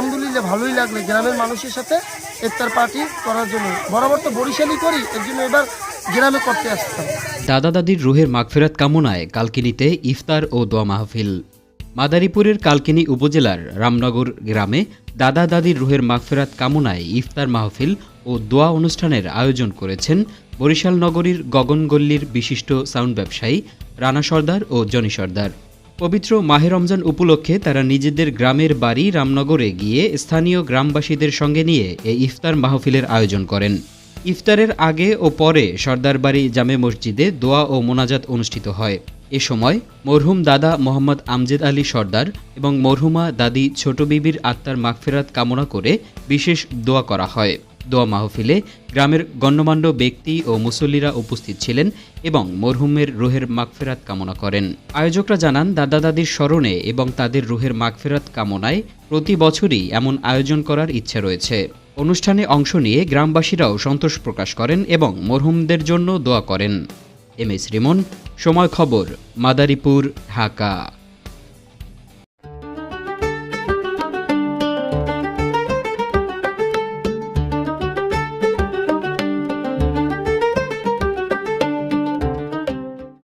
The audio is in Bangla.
আলহামদুলিল্লাহ ভালোই লাগলো গ্রামের মানুষের সাথে ইফতার পার্টি করার জন্য। বরাবর তো বরিশালই করি, এর জন্য এবার গ্রামে করতে আসতাম। দাদা দাদির রুহের মাগফিরাত কামনায় কালকিনিতে ইফতার ও দোয়া মাহফিল। মাদারীপুরের কালকিনি উপজেলার রামনগর গ্রামে দাদা দাদির রুহের মাগফিরাত কামনায় ইফতার মাহফিল ও দোয়া অনুষ্ঠানের আয়োজন করেছেন বরিশাল নগরীর গগনগল্লির বিশিষ্ট সাউন্ড ব্যবসায়ী রানা সর্দার ও জনি সর্দার। পবিত্র মাহে রমজান উপলক্ষে তারা নিজেদের গ্রামের বাড়ি রামনগরে গিয়ে স্থানীয় গ্রামবাসীদের সঙ্গে নিয়ে এই ইফতার মাহফিলের আয়োজন করেন। ইফতারের আগে ও পরে সর্দার বাড়ি জামে মসজিদে দোয়া ও মোনাজাত অনুষ্ঠিত হয়। এ সময় মরহুম দাদা মোহাম্মদ আমজেদ আলী সর্দার এবং মরহুমা দাদি ছোট বিবির আত্মার মাগফিরাত কামনা করে বিশেষ দোয়া করা হয়। দোয়া মাহফিলে গ্রামের গণ্যমান্য ব্যক্তি ও মুসল্লিরা উপস্থিত ছিলেন এবং মরহুমের রুহের মাগফিরাত কামনা করেন। আয়োজকরা জানান, দাদা দাদির স্মরণে এবং তাদের রুহের মাগফিরাত কামনায় প্রতি বছরই এমন আয়োজন করার ইচ্ছা রয়েছে। অনুষ্ঠানে অংশ নিয়ে গ্রামবাসীরাও সন্তোষ প্রকাশ করেন এবং মরহুমদের জন্য দোয়া করেন। এম এস রিমন, সময় খবর, মাদারীপুর, ঢাকা।